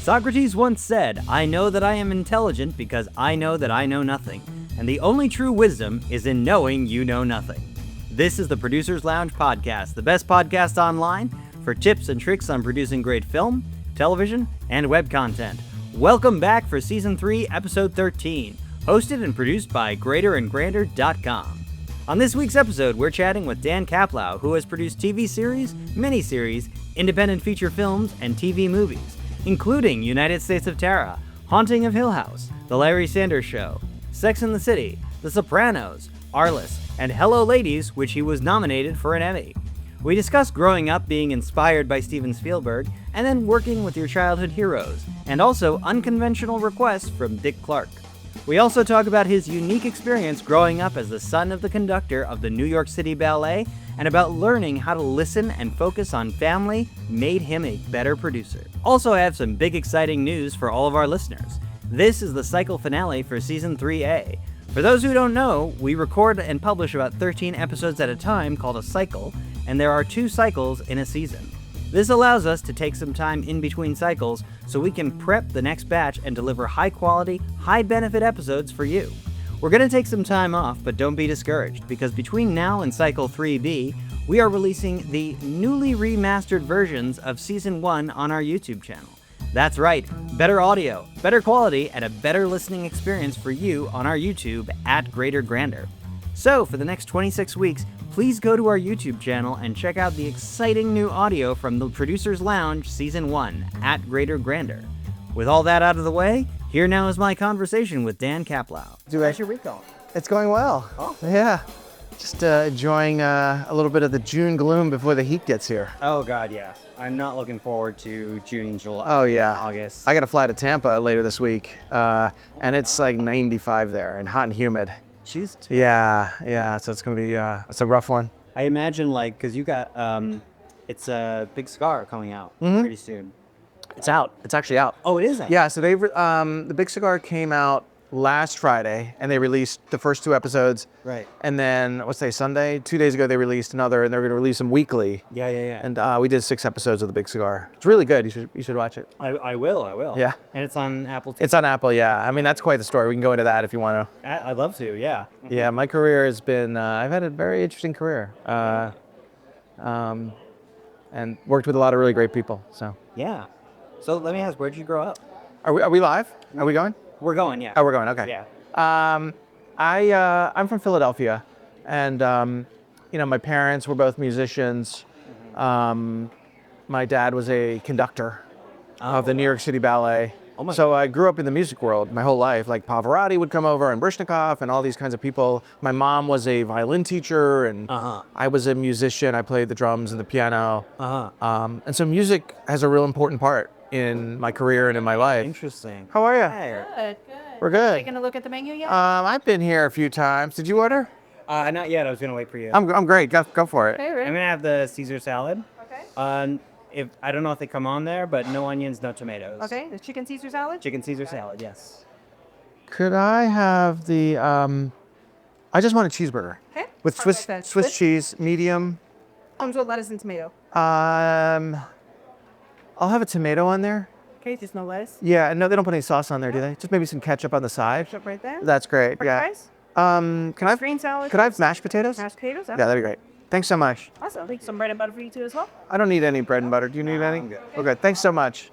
Socrates once said, "I know that I am intelligent because I know that I know nothing, and the only true wisdom is in knowing you know nothing." This is the Producers Lounge Podcast, the best podcast online for tips and tricks on producing great film, television, and web content. Welcome back for Season 3, Episode 13, hosted and produced by greaterandgrander.com. On this week's episode, we're chatting with Dan Kaplow, who has produced TV series, miniseries, independent feature films, and TV movies, including United States of Tara, Haunting of Hill House, The Larry Sanders Show, Sex and the City, The Sopranos, Arliss, and Hello Ladies, which he was nominated for an Emmy. We discuss growing up being inspired by Steven Spielberg, and then working with your childhood heroes, and also unconventional requests from Dick Clark. We also talk about his unique experience growing up as the son of the conductor of the New York City Ballet, and about learning how to listen and focus on family made him a better producer. Also, I have some big exciting news for all of our listeners. This is the cycle finale for Season 3A. For those who don't know, we record and publish about 13 episodes at a time called a cycle, and there are 2 cycles in a season. This allows us to take some time in between cycles so we can prep the next batch and deliver high-quality, high-benefit episodes for you. We're going to take some time off, but don't be discouraged, because between now and Cycle 3B, we are releasing the newly remastered versions of Season 1 on our YouTube channel. That's right, better audio, better quality, and a better listening experience for you on our YouTube at Greater Grander. So, for the next 26 weeks, please go to our YouTube channel and check out the exciting new audio from the Producers Lounge Season 1 at Greater Grander. With all that out of the way, here now is my conversation with Dan Kaplow. How's your week going? It's going well. Oh. Yeah. Just enjoying a little bit of the June gloom before the heat gets here. Oh, God, yeah. I'm not looking forward to June, July, Oh, yeah. August. I got to fly to Tampa later this week, and it's like 95 there and hot and humid. Jeez. Yeah. So it's going to be it's a rough one. I imagine, like, because you got, it's a Big Scar coming out pretty soon. It's out. It's actually out. Oh, it is out? Yeah. So they the Big Cigar came out last Friday, and they released the first 2 episodes. Right. And then Sunday, 2 days ago they released another, and they're going to release them weekly. Yeah. And we did 6 episodes of the Big Cigar. It's really good. You should watch it. I will. Yeah. And it's on Apple TV. It's on Apple, yeah. I mean, that's quite the story. We can go into that if you want to. I'd love to, yeah. Yeah, my career has been, I've had a very interesting career. And worked with a lot of really great people, so. Yeah. So let me ask, where'd you grow up? Are we live? Are we going? We're going, yeah. Oh, we're going, okay. Yeah. I'm from Philadelphia, and, my parents were both musicians. My dad was a conductor of the New York City Ballet. So I grew up in the music world my whole life. Like Pavarotti would come over and Brishnikov and all these kinds of people. My mom was a violin teacher, and I was a musician. I played the drums and the piano. And so music has a real important part in my career and in my life. Interesting. How are you? Hey. Good. We're good. Taking a look at the menu yet? I've been here a few times. Did you order? Not yet. I was gonna wait for you. I'm great. Go for it. Okay, I'm Rick. gonna have the Caesar salad. Okay. If I don't know if they come on there, but no onions, no tomatoes. Okay, the chicken Caesar salad? Chicken Caesar salad, yes. Could I have the? I just want a cheeseburger Okay. with Perfect then. Swiss cheese, medium. Comes with lettuce and tomato. I'll have a tomato on there. Okay, just no lettuce. Yeah, no, they don't put any sauce on there, do they? Just maybe some ketchup on the side. Ketchup right there. That's great. French Yeah. fries? Can I have Green salad? Could I have mashed potatoes? Mashed potatoes? Yeah, that'd be great. Thanks so much. Awesome. Some bread and butter for you too as well? I don't need any bread and butter. Do you need any? I'm good. Okay. Thanks so much.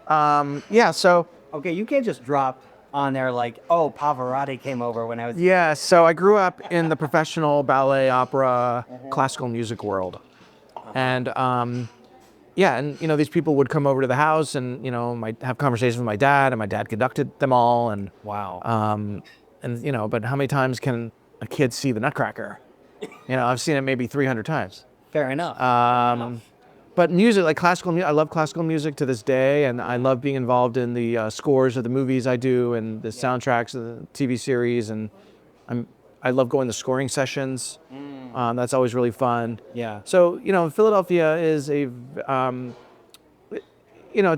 Yeah. So. Okay, you can't just drop on there like, oh, Pavarotti came over when I was. Yeah. So I grew up in the professional ballet, opera, classical music world, and these people would come over to the house, and have conversations with my dad, and my dad conducted them all, and Wow. but how many times can a kid see the Nutcracker? I've seen it maybe 300 times. Fair enough. But music, like classical music, I love classical music to this day, and I love being involved in the scores of the movies I do and the soundtracks of the TV series, and I love going to scoring sessions. That's always really fun. Yeah. So, Philadelphia is it's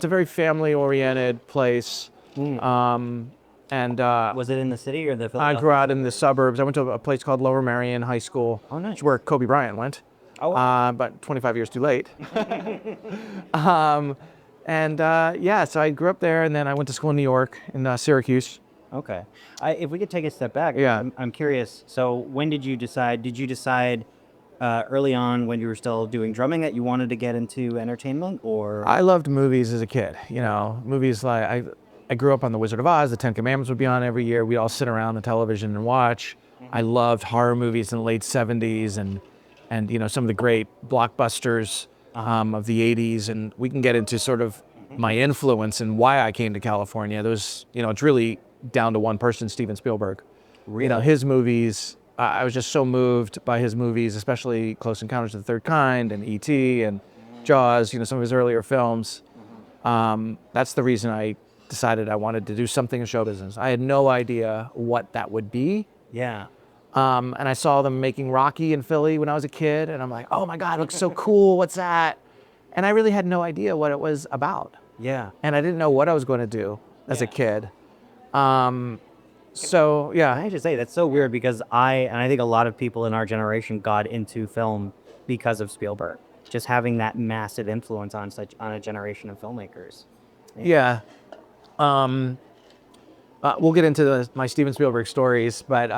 a very family-oriented place. Was it in the city or the I Philadelphia? grew out in the suburbs. I went to a place called Lower Merion High School. Oh, nice. Which is where Kobe Bryant went. Oh, wow. But 25 years too late. And yeah, so I grew up there, and then I went to school in New York, in Syracuse. Okay. If we could take a step back, Yeah. I'm curious. So when did you decide? Did you decide early on when you were still doing drumming that you wanted to get into entertainment, or? I loved movies as a kid. Movies like I grew up on The Wizard of Oz. The Ten Commandments would be on every year. We'd all sit around the television and watch. I loved horror movies in the late '70s and some of the great blockbusters of the '80s. And we can get into sort of my influence and why I came to California. It's really down to one person, Steven Spielberg. Really? His movies. I was just so moved by his movies, especially Close Encounters of the Third Kind and E.T. and Jaws. Some of his earlier films. That's the reason I decided I wanted to do something in show business. I had no idea what that would be. Yeah. And I saw them making Rocky in Philly when I was a kid, and I'm like, oh my God, it looks so cool. What's that? And I really had no idea what it was about. Yeah. And I didn't know what I was going to do as a kid. So yeah. I have to say that's so weird because I think a lot of people in our generation got into film because of Spielberg, just having that massive influence on a generation of filmmakers. Yeah. We'll get into my Steven Spielberg stories, but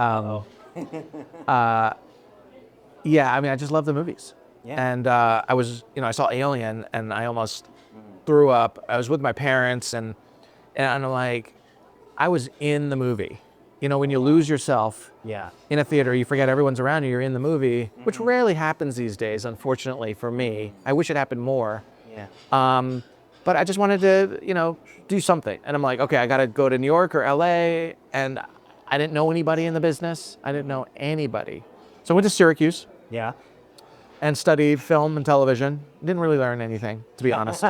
yeah, I just love the movies. Yeah. And I saw Alien, and I almost threw up. I was with my parents, and I'm like, I was in the movie. When you lose yourself Yeah. in a theater, you forget everyone's around you, you're in the movie, which rarely happens these days, unfortunately for me. I wish it happened more. Yeah. But I just wanted to, do something. And I'm like, okay, I got to go to New York or LA. And I didn't know anybody in the business. I didn't know anybody. So I went to Syracuse Yeah. and studied film and television. Didn't really learn anything, to be honest.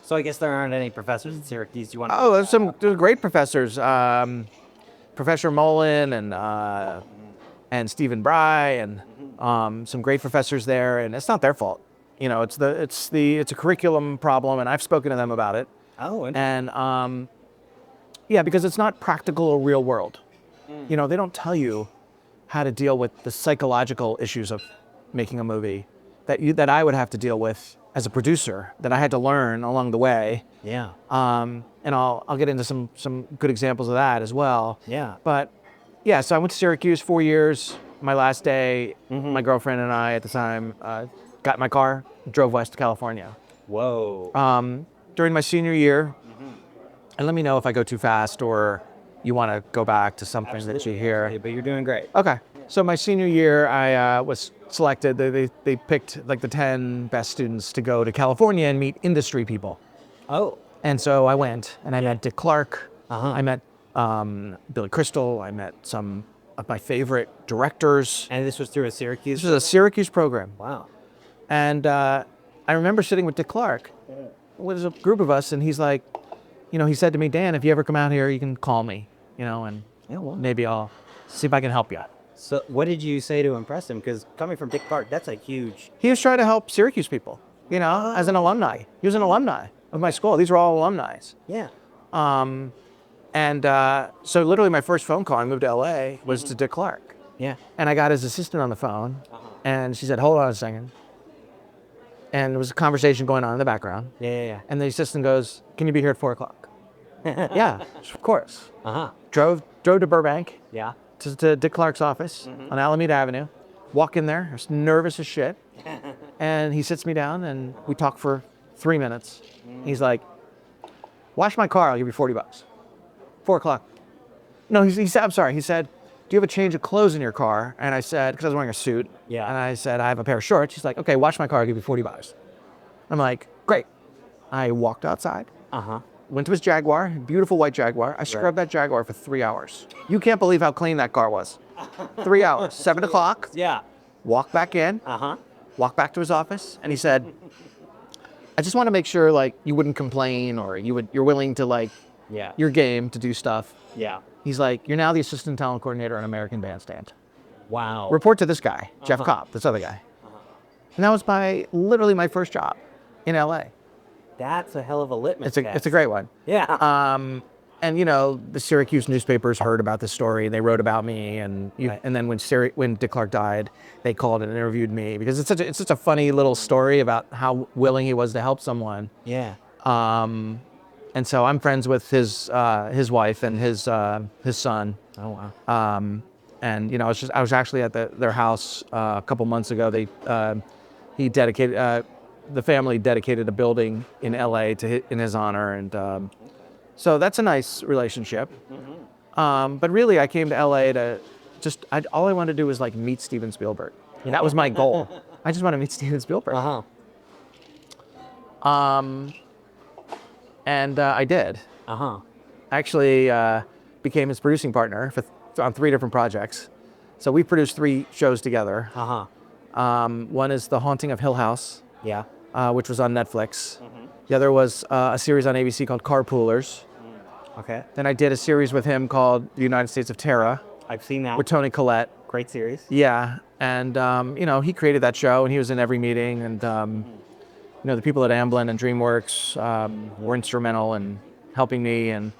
So I guess there aren't any professors at Syracuse you want to... Oh, there's great professors. Professor Mullen and Stephen Bry and some great professors there. And it's not their fault. It's a curriculum problem, and I've spoken to them about it. Oh, And yeah, because it's not practical or real world. They don't tell you how to deal with the psychological issues of making a movie that I would have to deal with as a producer, that I had to learn along the way. yeah. And I'll get into some good examples of that as well. Yeah. But yeah, so I went to Syracuse 4 years. My last day, my girlfriend and I at the time got in my car, drove west to California. Whoa. During my senior year, and let me know if I go too fast or you want to go back to something that you hear. But you're doing great. Okay. So my senior year, I was selected. They picked like the 10 best students to go to California and meet industry people. Oh. And so I went, and I met Dick Clark. Uh-huh. I met Billy Crystal. I met some of my favorite directors. And this was through a Syracuse? This was a Syracuse program. Wow. And I remember sitting with Dick Clark. There's a group of us, and he's like, he said to me, Dan, if you ever come out here, you can call me, and Yeah, well. maybe I'll see if I can help you. So what did you say to impress him? Because coming from Dick Clark, that's a huge... He was trying to help Syracuse people, as an alumni. He was an alumni of my school. These were all alumni. Yeah. And so literally my first phone call, I moved to LA, was to Dick Clark. Yeah. And I got his assistant on the phone, and she said, hold on a second. And there was a conversation going on in the background. Yeah. And the assistant goes, can you be here at 4 o'clock? Yeah, of course. Uh-huh. Drove to Burbank, Yeah. to Dick Clark's office on Alameda Avenue. Walk in there, I was nervous as shit. And he sits me down, and we talk for 3 minutes. He's like, wash my car, I'll give you $40. 4 o'clock. No, he said, I'm sorry. He said, do you have a change of clothes in your car? And I said, because I was wearing a suit. Yeah. And I said, I have a pair of shorts. He's like, okay, wash my car, I'll give you $40. I'm like, great. I walked outside, Uh-huh. went to his Jaguar, beautiful white Jaguar. I scrubbed that Jaguar for 3 hours. You can't believe how clean that car was. 3 hours, 7 o'clock, Yeah. walked back in, Uh-huh. walked back to his office, and he said, I just want to make sure you wouldn't complain or you're willing to Yeah. your game to do stuff. Yeah. He's like, you're now the assistant talent coordinator on American Bandstand. Wow. Report to this guy, Jeff Kopp, this other guy. And that was literally my first job in LA. That's a hell of a litmus test. It's a great one. Yeah. And the Syracuse newspapers heard about this story. They wrote about me, and and then when Dick Clark died, they called and interviewed me because it's such a funny little story about how willing he was to help someone. Yeah. And so I'm friends with his wife and his son. Oh wow. And I was actually at their house a couple months ago. The family dedicated a building in LA in his honor, and so that's a nice relationship. But really, I came to LA to all I wanted to do was like meet Steven Spielberg. That was my goal. I just want to meet Steven Spielberg. And I did. Actually, became his producing partner on 3 different projects. So we produced 3 shows together. One is The Haunting of Hill House, Yeah. which was on Netflix. The other was a series on ABC called Carpoolers. Okay. Then I did a series with him called The United States of Terror I've seen that. with Toni Collette. Great series. Yeah, and he created that show, and he was in every meeting, and the people at Amblin and DreamWorks were instrumental in helping me, and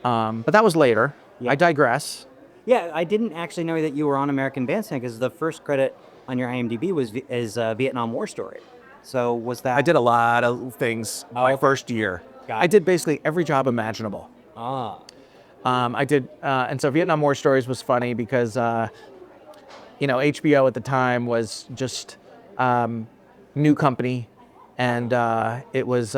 but that was later. Yeah. I digress. Yeah, I didn't actually know that you were on American Bandstand because the first credit on your IMDb is Vietnam War Story. So was that? I did a lot of things my first year. Got it. I did basically every job imaginable. I did, and so Vietnam War Stories was funny because, HBO at the time was just new company, and it was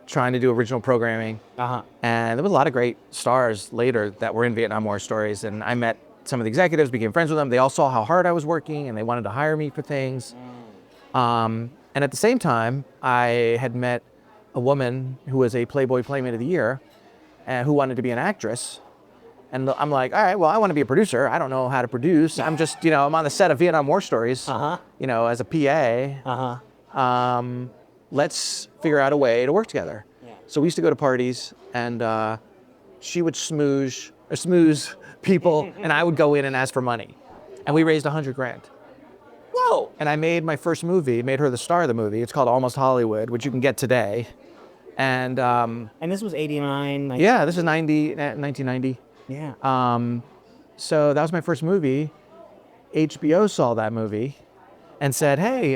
trying to do original programming. And there was a lot of great stars later that were in Vietnam War Stories, and I met some of the executives, became friends with them. They all saw how hard I was working, and they wanted to hire me for things. And at the same time, I had met a woman who was a Playboy Playmate of the Year, who wanted to be an actress. And I'm like, all right, well, I want to be a producer. I don't know how to produce. I'm just, I'm on the set of Vietnam War Stories, as a PA. Let's figure out a way to work together. Yeah. So we used to go to parties, and she would smooze people, and I would go in and ask for money. And we raised $100,000. Whoa! And I made my first movie, made her the star of the movie. It's called Almost Hollywood, which you can get today. And this was 89. yeah, this is 1990. Yeah. So that was my first movie. HBO saw that movie and said, hey,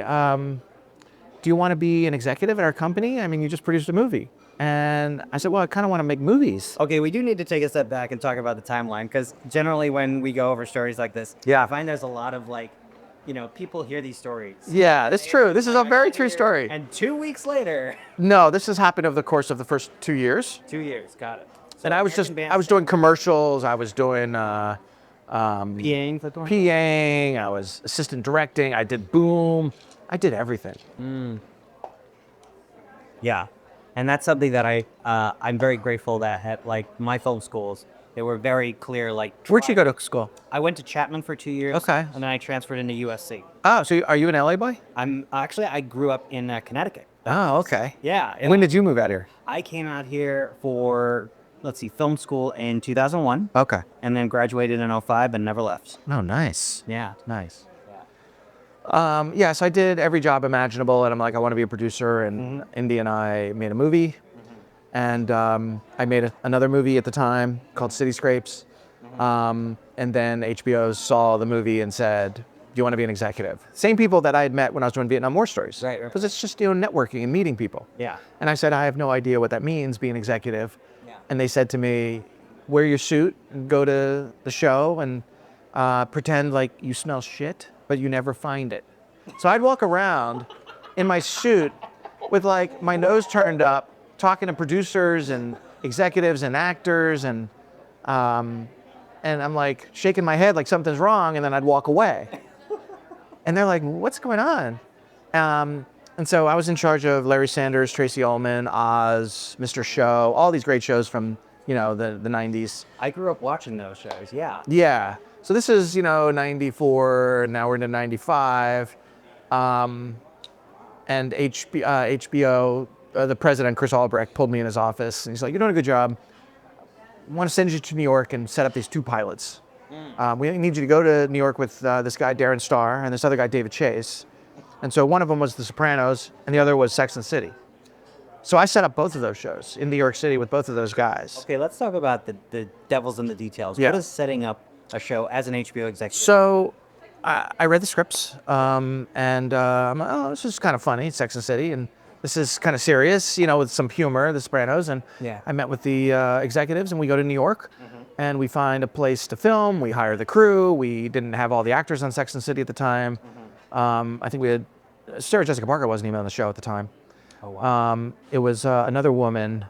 do you want to be an executive at our company? I mean, you just produced a movie. And I said, well, I kind of want to make movies. Okay, we do need to take a step back and talk about the timeline, because generally when we go over stories like this, Yeah. I find there's a lot of people hear these stories. Yeah, that's true. This is a very true story. And 2 weeks later, No, this has happened over the course of the first 2 years. 2 years, got it. So And I was doing commercials. I was doing PAing for Thorn? PAing. I was assistant directing. I did boom. I did everything. Yeah, and that's something that I'm very grateful that at my film schools, they were very clear. Where'd you go to school? I went to Chapman for 2 years. Okay. And then I transferred into USC. Oh, so are you an LA boy? I grew up in Connecticut. Oh, okay. Yeah. and When did you move out here? I came out here for, film school in 2001, Okay. and then graduated in 2005 and never left. Oh, nice. Yeah. Nice. So I did every job imaginable, and I'm like, I want to be a producer. And Indy and I made a movie, and I made another movie at the time called Cityscapes. And then HBO saw the movie and said, do you want to be an executive? Same people that I had met when I was doing Vietnam War Stories. Right. Because it's just, networking and meeting people. Yeah. And I said, I have no idea what that means, being executive. Yeah. And they said to me, wear your suit and go to the show and pretend like you smell shit, but you never find it. So I'd walk around in my suit with my nose turned up, talking to producers and executives and actors, and I'm shaking my head like something's wrong, and then I'd walk away. And they're like, what's going on? And so I was in charge of Larry Sanders, Tracy Ullman, Oz, Mr. Show, all these great shows from, the 90s. I grew up watching those shows. Yeah. Yeah. So this is, 94, now we're into 95. And HBO, the president, Chris Albrecht, pulled me in his office, and he's like, you're doing a good job. I want to send you to New York and set up these 2 pilots. We need you to go to New York with this guy, Darren Star, and this other guy, David Chase. And so one of them was The Sopranos, and the other was Sex and the City. So I set up both of those shows in New York City with both of those guys. Okay, let's talk about the devils in the details. Yeah. What is setting up a show as an HBO executive? So I read the scripts, and I'm like, oh, this is kind of funny, Sex and the City. And this is kind of serious, with some humor, The Sopranos. And Yeah. I met with the executives, and we go to New York, and we find a place to film. We hire the crew. We didn't have all the actors on Sex and the City at the time. I think we had Sarah Jessica Parker wasn't even on the show at the time. Oh, wow. It was another woman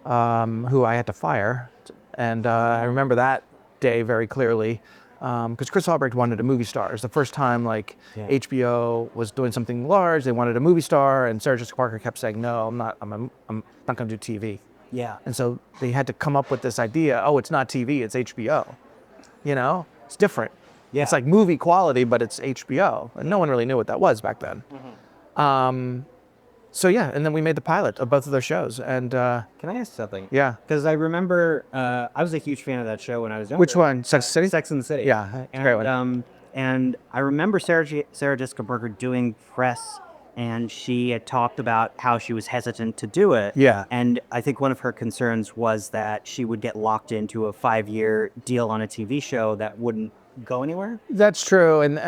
who I had to fire, and I remember that day very clearly. Because Chris Albrecht wanted a movie star. It was the first time HBO was doing something large. They wanted a movie star, and Sarah Jessica Parker kept saying, "No, I'm not. I'm not going to do TV." Yeah. And so they had to come up with this idea. Oh, it's not TV. It's HBO. It's different. Yeah. It's like movie quality, but it's HBO, and no one really knew what that was back then. So yeah, and then we made the pilot of both of those shows, and Can I ask something? yeah. Because I remember I was a huge fan of that show when I was younger. Which one? Sex and the City? Sex and the City. Yeah, it's a great one. And I remember Sarah Jessica Parker doing press, and she had talked about how she was hesitant to do it. Yeah. And I think one of her concerns was that she would get locked into a 5-year deal on a TV show that wouldn't go anywhere. That's true, and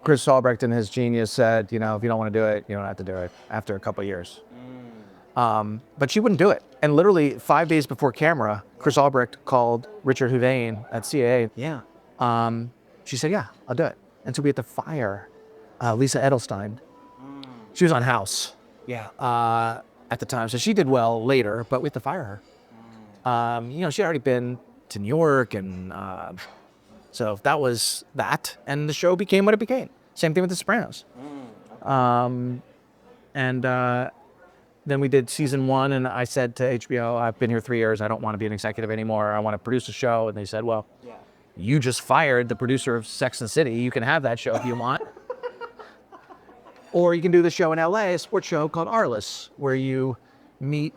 Chris Albrecht in his genius said, if you don't want to do it, you don't have to do it after a couple of years. But she wouldn't do it. And literally 5 days before camera, Chris Albrecht called Richard Huvane at CAA. Yeah. She said, yeah, I'll do it. And so we had to fire Lisa Edelstein. She was on House Yeah. at the time, so she did well later, but we had to fire her. She had already been to New York, and so that was that. And the show became what it became. Same thing with The Sopranos. And then we did season 1, and I said to HBO, I've been here 3 years. I don't want to be an executive anymore. I want to produce a show. And they said, well, you just fired the producer of Sex and the City. You can have that show if you want. Or you can do the show in LA, a sports show called Arliss, where you meet,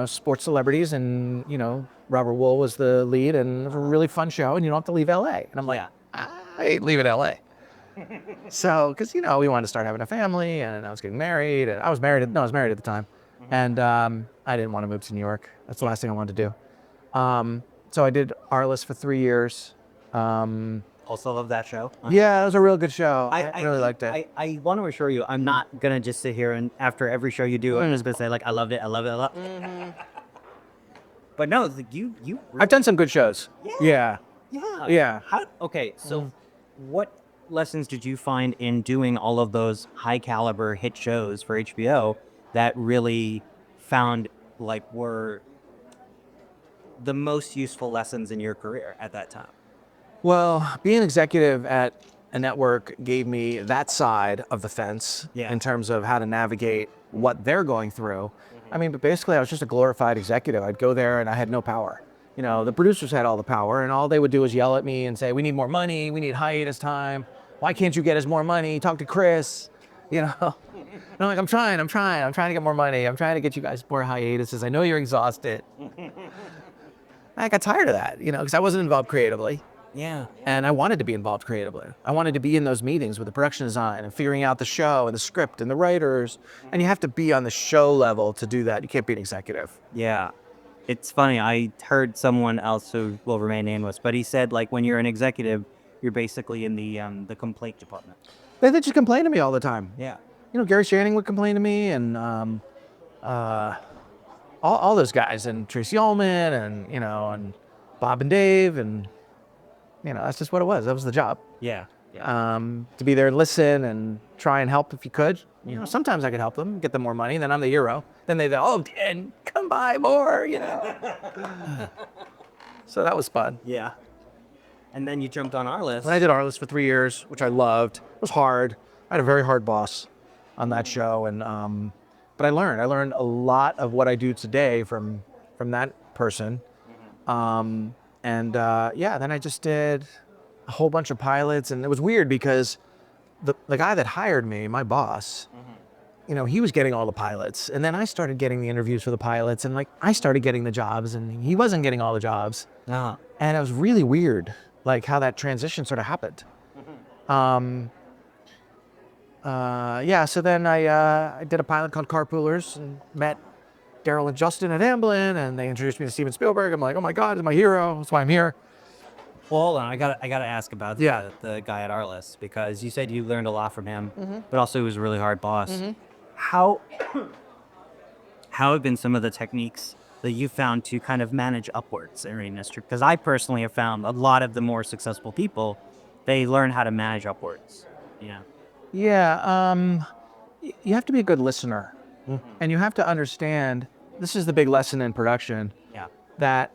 sports celebrities, and, Robert Wool was the lead, and it was a really fun show, and you don't have to leave LA. And I'm like, I ain't leaving LA. So, because, we wanted to start having a family, and I was getting married, and I was married at the time. And I didn't want to move to New York. That's the last thing I wanted to do. So I did Arliss for 3 years. Also love that show. Yeah, it was a real good show. I really liked it. I want to assure you, I'm not going to just sit here and after every show you do, I'm just going to say, I loved it, I love it, I love it. But no, you I've done some good shows. Yeah. Yeah. Okay, so what lessons did you find in doing all of those high caliber hit shows for HBO that really found were the most useful lessons in your career at that time? Well, being executive at a network gave me that side of the fence in terms of how to navigate what they're going through. But basically I was just a glorified executive. I'd go there and I had no power. The producers had all the power, and all they would do is yell at me and say, we need more money, we need hiatus time. Why can't you get us more money? Talk to Chris. And I'm like, I'm trying to get more money. I'm trying to get you guys more hiatuses. I know you're exhausted. I got tired of that, because I wasn't involved creatively. Yeah. And I wanted to be involved creatively. I wanted to be in those meetings with the production design and figuring out the show and the script and the writers. And you have to be on the show level to do that. You can't be an executive. Yeah. It's funny. I heard someone else who will remain nameless, but he said when you're an executive, you're basically in the complaint department. They just complain to me all the time. Yeah. Gary Shanning would complain to me, and all those guys, and Tracy Ullman, and Bob and Dave, and that's just what it was. That was the job. Yeah. To be there and listen and try and help if you could. Sometimes I could help them, get them more money, then I'm the hero. Then they go, oh, Dan, come by more, So that was fun. Yeah. And then you jumped on our list. And I did Arliss for 3 years, which I loved. It was hard. I had a very hard boss on that show, and but I learned a lot of what I do today from that person. Then I just did a whole bunch of pilots, and it was weird because the guy that hired me, my boss, he was getting all the pilots, and then I started getting the interviews for the pilots, and I started getting the jobs, and he wasn't getting all the jobs. Uh-huh. And it was really weird, how that transition sort of happened. So then I did a pilot called Carpoolers and met Daryl and Justin at Amblin, and they introduced me to Steven Spielberg. I'm like, oh my God, he's my hero. That's why I'm here. Well, hold on. I gotta ask about the guy at Arliss, because you said you learned a lot from him, but also he was a really hard boss. How how have been some of the techniques that you found to kind of manage upwards in the industry? Because I personally have found a lot of the more successful people, they learn how to manage upwards. Yeah. Yeah, you have to be a good listener, and you have to understand. This is the big lesson in production Yeah. that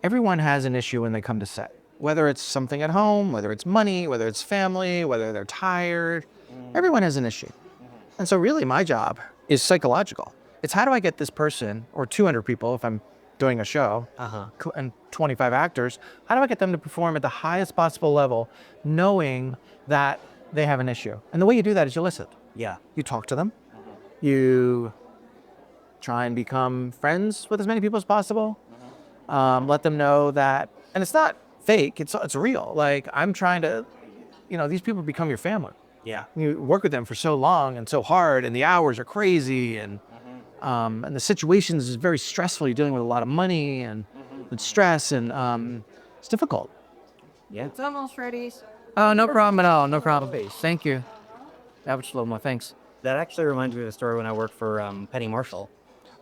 everyone has an issue when they come to set. Whether it's something at home, whether it's money, whether it's family, whether they're tired, everyone has an issue. And so really my job is psychological. It's how do I get this person, or 200 people if I'm doing a show, and 25 actors, how do I get them to perform at the highest possible level, knowing that they have an issue? And the way you do that is you listen. Yeah. You talk to them. You try and become friends with as many people as possible. Let them know that, and it's not fake, it's real. Like, I'm trying to, these people become your family. Yeah. You work with them for so long and so hard, and the hours are crazy, and the situations is very stressful. You're dealing with a lot of money and stress, and it's difficult. Yeah. It's almost ready. Oh, no problem at all. No problem. Thank you. That was slow mo. Thanks. That actually reminds me of a story when I worked for Penny Marshall.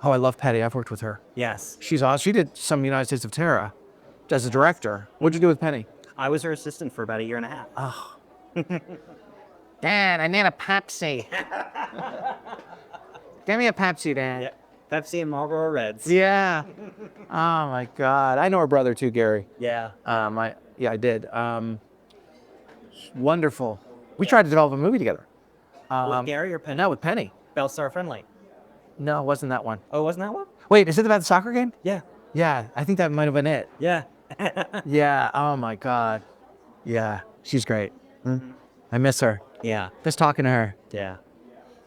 Oh, I love Patty. I've worked with her. Yes. She's awesome. She did some United States of Terror as a director. What'd you do with Penny? I was her assistant for about a year and a half. Oh. Dad, I need a Pepsi. Give me a Pepsi, Dad. Yeah. Pepsi and Marlboro Reds. Yeah. Oh my God. I know her brother too, Gary. Yeah. I did. Wonderful. We tried to develop a movie together. With Gary or Penny? No, with Penny. Bellstar Friendly. No, it wasn't that one. Oh, wasn't that one? Wait, is it about the soccer game? Yeah. Yeah, I think that might have been it. Yeah. Yeah. Oh my God. Yeah, she's great. I miss her. Yeah. Just talking to her. Yeah.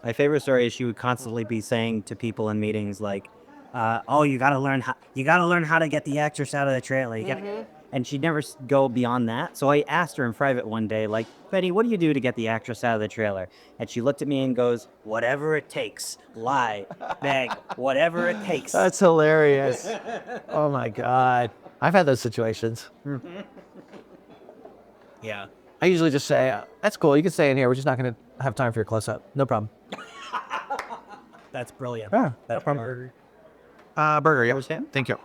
My favorite story is she would constantly be saying to people in meetings like, "Oh, you gotta learn how to get the actress out of the trailer." And she'd never go beyond that. So I asked her in private one day, like, "Betty, what do you do to get the actress out of the trailer?" And she looked at me and goes, "Whatever it takes. Lie, beg, whatever it takes." That's hilarious. Oh my God. I've had those situations. Yeah. I usually just say, that's cool. You can stay in here. We're just not going to have time for your close-up. No problem. That's brilliant. Yeah. That's burger. Burger, yeah. Sam? Thank you.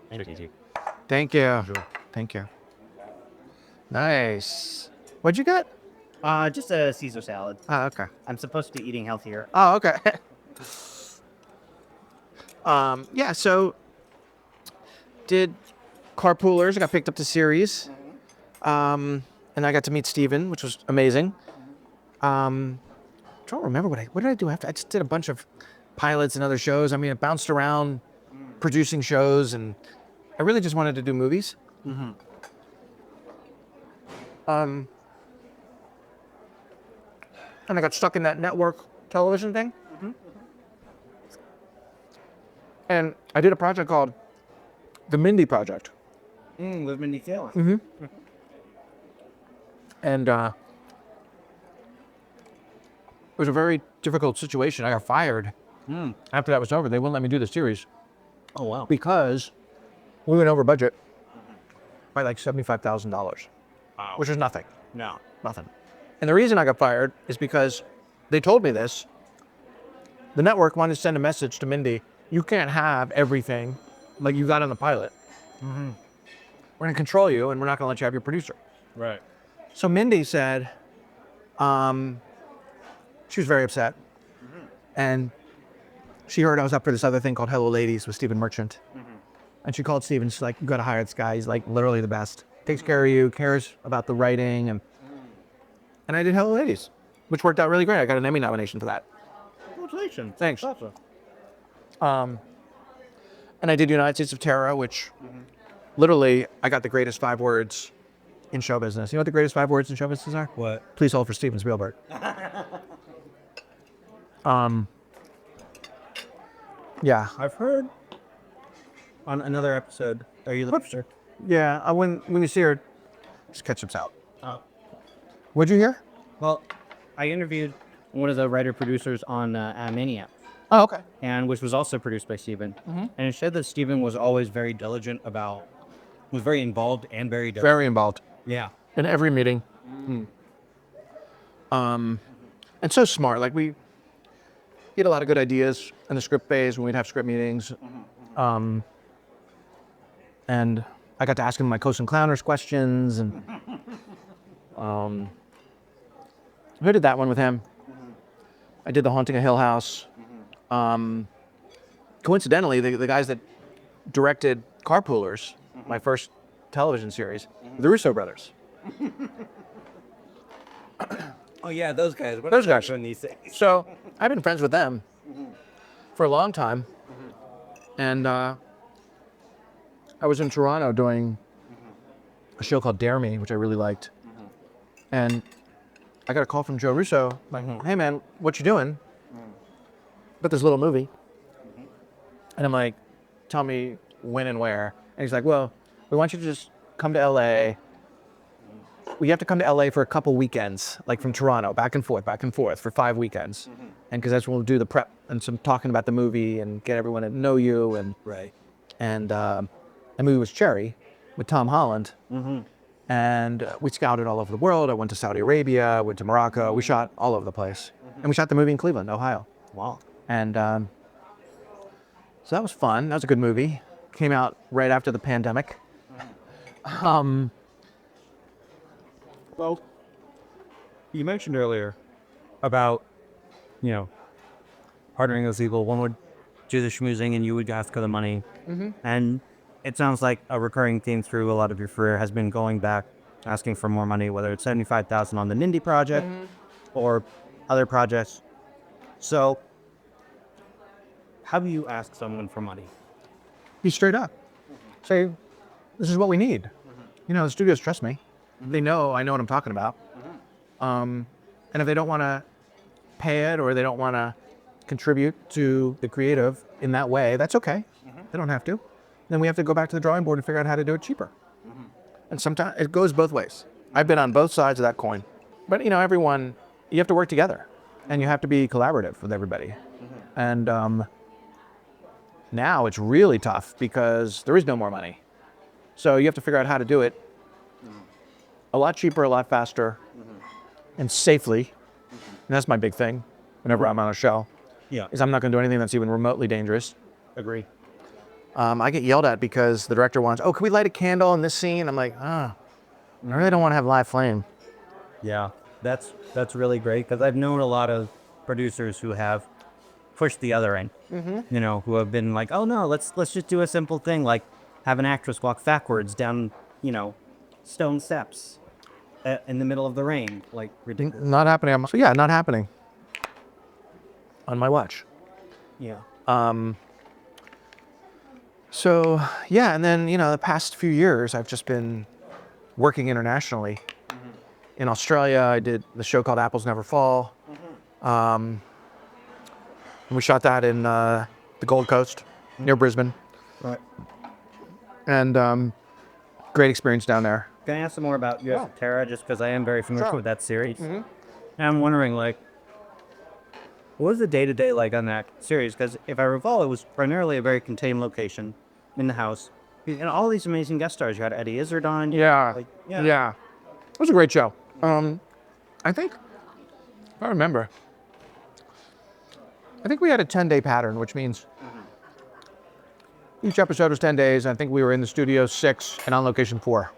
Thank you. Thank you. Thank you. Nice. What'd you get? Just a Caesar salad. Oh, okay. I'm supposed to be eating healthier. Oh, okay. Yeah, so did Carpoolers. I got picked up to series. And I got to meet Steven, which was amazing. I don't remember what did I do after? I just did a bunch of pilots and other shows. I mean, I bounced around producing shows, and I really just wanted to do movies. And I got stuck in that network television thing. And I did a project called The Mindy Project. With Mindy Kaling. And it was a very difficult situation. I got fired. After that was over, they wouldn't let me do the series Oh, wow. because we went over budget by like $75,000, which is nothing. No. Nothing. And the reason I got fired is because they told me this. The network wanted to send a message to Mindy, you can't have everything like you got on the pilot. We're going to control you, and we're not going to let you have your producer. Right. So Mindy said, she was very upset. And she heard I was up for this other thing called Hello Ladies with Stephen Merchant. And she called Stephen, she's like, you got to hire this guy. He's like literally the best. Takes care of you, cares about the writing. And I did Hello Ladies, which worked out really great. I got an Emmy nomination for that. Congratulations. Thanks. Awesome. And I did United States of Terror, which literally I got the greatest 5 words in show business. You know what the greatest 5 words in show business are? What? Please hold for Steven Spielberg. Yeah. I've heard on another episode. Are you the producer? Yeah. When you see her, just ketchup's out. Oh. What'd you hear? Well, I interviewed one of the writer-producers on Maniac, Oh, okay. and which was also produced by Steven. And it said that Steven was always very diligent was very involved and very diligent. Very involved Yeah. in every meeting. And so smart. Like he had a lot of good ideas in the script phase when we'd have script meetings. And I got to ask him my Coast and Clowners questions. And I did that one with him. I did The Haunting of Hill House. Coincidentally, the guys that directed Carpoolers, my first television series, the Russo brothers. Oh yeah, those guys. What Those are they guys. doing these things? So I've been friends with them for a long time. And I was in Toronto doing a show called Dare Me, which I really liked. And I got a call from Joe Russo, like, hey man, what you doing? About this little movie. And I'm like, tell me when and where. And he's like, well, we want you to just come to LA. We have to come to LA for a couple weekends, like from Toronto, back and forth for 5 weekends. And because that's when we'll do the prep and some talking about the movie and get everyone to know you. And Right. and the movie was Cherry with Tom Holland. And we scouted all over the world. I went to Saudi Arabia, went to Morocco. We shot all over the place. And we shot the movie in Cleveland, Ohio. Wow. And so that was fun. That was a good movie. Came out right after the pandemic. Well, you mentioned earlier about, partnering with people. One would do the schmoozing and you would ask for the money. And it sounds like a recurring theme through a lot of your career has been going back, asking for more money, whether it's $75,000 on the Nindy project or other projects. So how do you ask someone for money? Be straight up. Say, this is what we need. The studios trust me. They know I know what I'm talking about. And if they don't want to pay it or they don't want to contribute to the creative in that way, that's okay. They don't have to. Then we have to go back to the drawing board and figure out how to do it cheaper. And sometimes it goes both ways. I've been on both sides of that coin. But everyone, you have to work together and you have to be collaborative with everybody. And now it's really tough because there is no more money. So you have to figure out how to do it a lot cheaper, a lot faster, and safely. And that's my big thing whenever I'm on a show. Yeah. Is I'm not going to do anything that's even remotely dangerous. Agree. I get yelled at because the director wants, can we light a candle in this scene? I'm like, I really don't want to have live flame. Yeah, that's really great because I've known a lot of producers who have pushed the other end. Who have been like, oh no, let's just do a simple thing like have an actress walk backwards down, stone steps in the middle of the rain, like ridiculous. Not happening. Not happening on my watch. Yeah. And then, the past few years, I've just been working internationally. In Australia, I did the show called Apples Never Fall. And we shot that in the Gold Coast, near Brisbane. Right. And great experience down there. Can I ask some more about USS Terra, just because I am very familiar with that series? And I'm wondering, what was the day-to-day like on that series? Because if I recall, it was primarily a very contained location in the house. And all these amazing guest stars. You had Eddie Izzard on. Yeah. It was a great show. I think, if I remember, I think we had a 10-day pattern, which means each episode was 10 days. I think we were in the studio 6 and on location 4.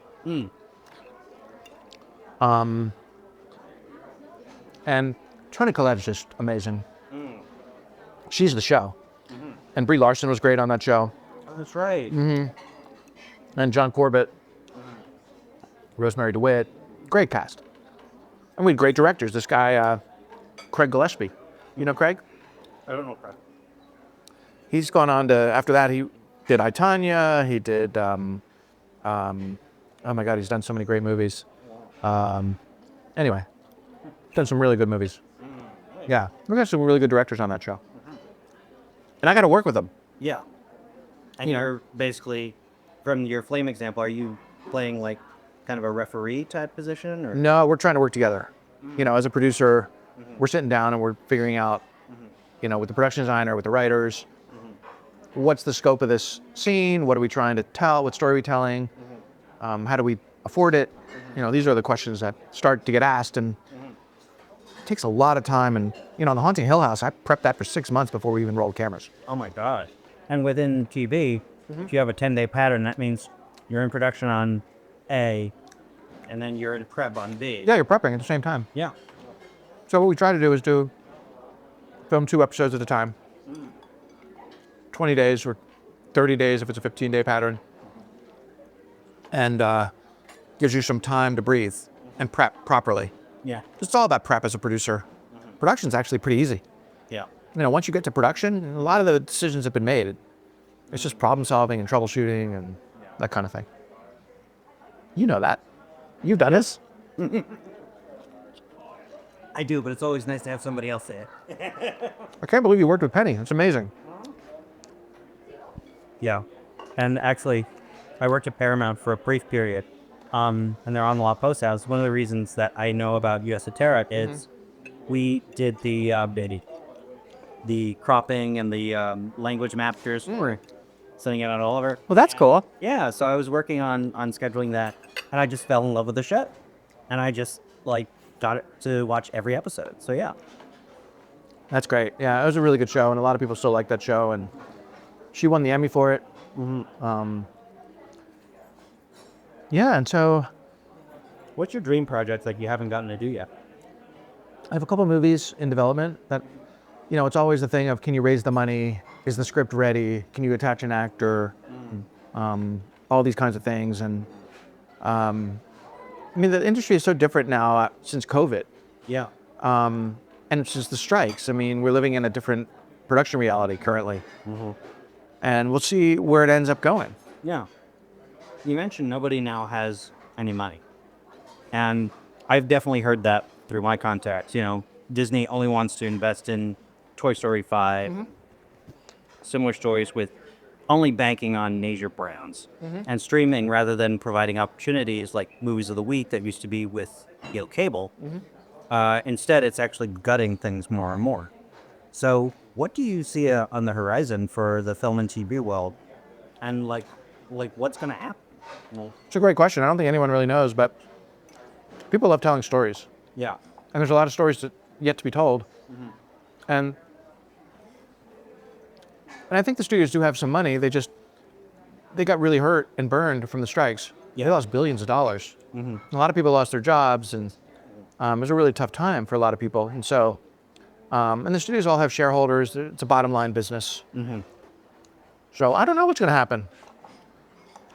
And Toni Collette is just amazing. She's the show. And Brie Larson was great on that show. Oh, that's right. And John Corbett, Rosemary DeWitt, great cast. And we had great directors. This guy, Craig Gillespie. You know Craig? I don't know, Craig. He's gone on to, after that, he did I, Tonya. He did, oh my God, he's done so many great movies. Anyway, done some really good movies. Yeah, we got some really good directors on that show. And I got to work with them. Yeah. And you're basically, from your Flame example, are you playing like kind of a referee type position? Or? No, we're trying to work together. As a producer, we're sitting down and we're figuring out, with the production designer, with the writers, what's the scope of this scene? What are we trying to tell? What story are we telling? How do we afford it? These are the questions that start to get asked, and it takes a lot of time. And, you know, on The Haunting Hill House, I prepped that for 6 months before we even rolled cameras. Oh my God. And within TV, if you have a 10-day pattern, that means you're in production on A, and then you're in prep on B. Yeah, you're prepping at the same time. Yeah. So what we try to do is film 2 episodes at a time. 20 days or 30 days if it's a 15-day pattern. And gives you some time to breathe and prep properly. Yeah. It's all about prep as a producer. Production's actually pretty easy. Yeah. You know, once you get to production, a lot of the decisions have been made. It's just problem solving and troubleshooting and that kind of thing. You know that. You've done this. I do, but it's always nice to have somebody else say it. I can't believe you worked with Penny. It's amazing. Yeah. And actually, I worked at Paramount for a brief period. And they're on the La Post House. One of the reasons that I know about US Esoteric is we did the cropping and the language maptures. We're sending it out all over. Well, that's cool. Yeah, so I was working on scheduling that, and I just fell in love with the show. And I just, like, got it to watch every episode. So, yeah. That's great. Yeah, it was a really good show, and a lot of people still like that show. And she won the Emmy for it. Yeah, and so What's your dream project that you haven't gotten to do yet? I have a couple movies in development that, you know, it's always the thing of, can you raise the money? Is the script ready? Can you attach an actor? All these kinds of things. And I mean, the industry is so different now since COVID. Yeah. And it's just the strikes. I mean, we're living in a different production reality currently. And we'll see where it ends up going. Yeah. You mentioned nobody now has any money. And I've definitely heard that through my contacts. You know, Disney only wants to invest in Toy Story 5. Similar stories with only banking on major brands and streaming rather than providing opportunities like Movies of the Week that used to be with cable. Instead, it's actually gutting things more and more. So what do you see on the horizon for the film and TV world? And like what's going to happen? It's a great question. I don't think anyone really knows, but people love telling stories. Yeah. And there's a lot of stories yet to be told. And I think the studios do have some money. They got really hurt and burned from the strikes. Yeah. They lost billions of dollars. A lot of people lost their jobs, and it was a really tough time for a lot of people. And so, and the studios all have shareholders. It's a bottom line business. So I don't know what's going to happen.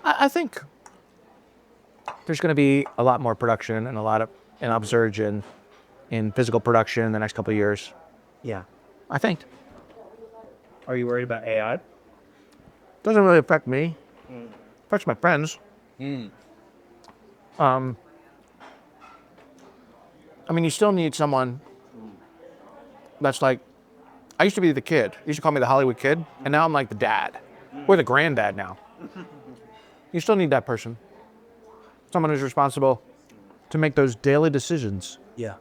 I think there's going to be a lot more production and an upsurge in physical production in the next couple of years. Yeah. I think. Are you worried about AI? Doesn't really affect me. Affects my friends. I mean, you still need someone that's like, I used to be the kid. You used to call me the Hollywood kid, and now I'm like the dad. Or the granddad now. You still need that person. Someone who's responsible to make those daily decisions. Yeah.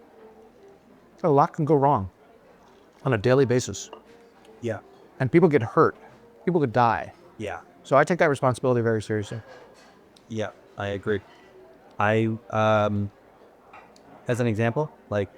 A lot can go wrong on a daily basis. Yeah. And people get hurt. People could die. Yeah. So I take that responsibility very seriously. Yeah, I agree. As an example, like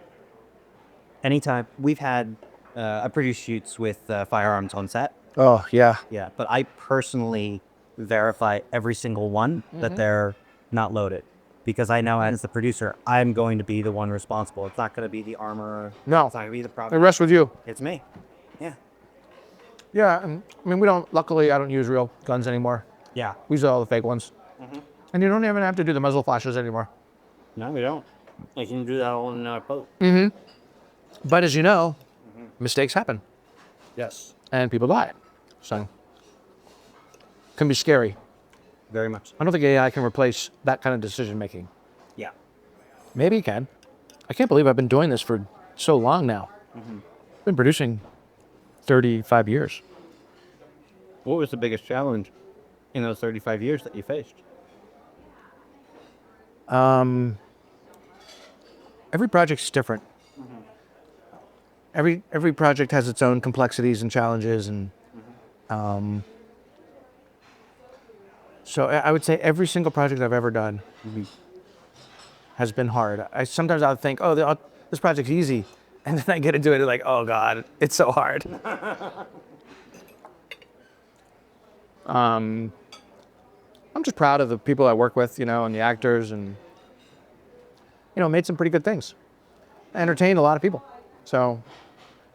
anytime we've had, I produce shoots with firearms on set. Oh, yeah. Yeah, but I personally verify every single one that they're not loaded, because I know as the producer, I'm going to be the one responsible. It's not going to be the armorer. No. It's not going to be the It problem. rests with you. It's me. Yeah. Yeah, and I mean, luckily I don't use real guns anymore. Yeah. We use all the fake ones. And you don't even have to do the muzzle flashes anymore. No, we don't. I can do that all in our post. But as you know, mistakes happen Yes. and people die. So it can be scary. Very much. I don't think AI can replace that kind of decision making. Yeah. Maybe it can. I can't believe I've been doing this for so long now. I've been producing 35 years. What was the biggest challenge in those 35 years that you faced? Every project's different. Every project has its own complexities and challenges, and so I would say every single project I've ever done has been hard. Sometimes I would think, oh, this project's easy, And then I get into it like, oh God, it's so hard. I'm just proud of the people I work with, and the actors, and made some pretty good things. I entertained a lot of people. So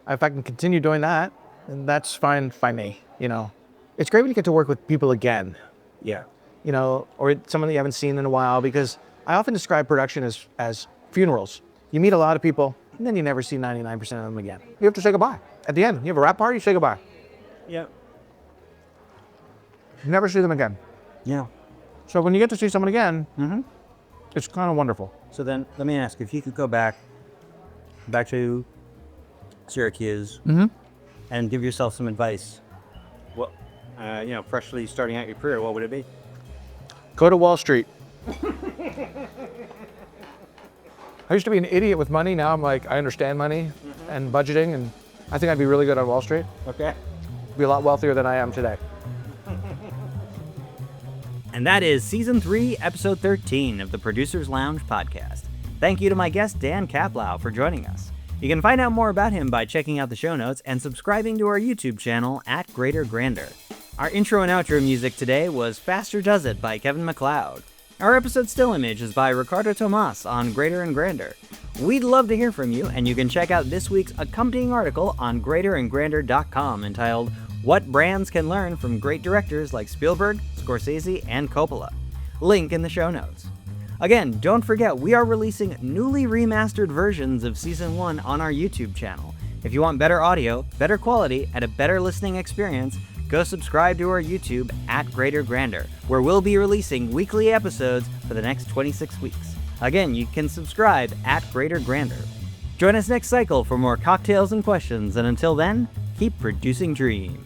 if I can continue doing that, then that's fine by me, It's great when you get to work with people again. Yeah. Or someone that you haven't seen in a while, because I often describe production as funerals. You meet a lot of people, and then you never see 99% of them again. You have to say goodbye. At the end, you have a wrap party, you say goodbye. Yeah. You never see them again. Yeah. So when you get to see someone again, it's kind of wonderful. So then let me ask, if you could go back to Syracuse and give yourself some advice, what, freshly starting out your career, what would it be? Go to Wall Street. I used to be an idiot with money. Now I'm like, I understand money and budgeting, and I think I'd be really good on Wall Street. Okay. Be a lot wealthier than I am today. And that is Season 3, Episode 13 of the Producers Lounge podcast. Thank you to my guest, Dan Kaplow, for joining us. You can find out more about him by checking out the show notes and subscribing to our YouTube channel at Greater Grander. Our intro and outro music today was Faster Does It by Kevin MacLeod. Our episode still image is by Ricardo Tomas on Greater and Grander. We'd love to hear from you, and you can check out this week's accompanying article on greaterandgrander.com entitled What Brands Can Learn from Great Directors Like Spielberg, Scorsese, and Coppola. Link in the show notes. Again, don't forget we are releasing newly remastered versions of Season 1 on our YouTube channel. If you want better audio, better quality, and a better listening experience, go subscribe to our YouTube at Greater Grander, where we'll be releasing weekly episodes for the next 26 weeks. Again, you can subscribe at Greater Grander. Join us next cycle for more cocktails and questions, and until then, keep producing dreams.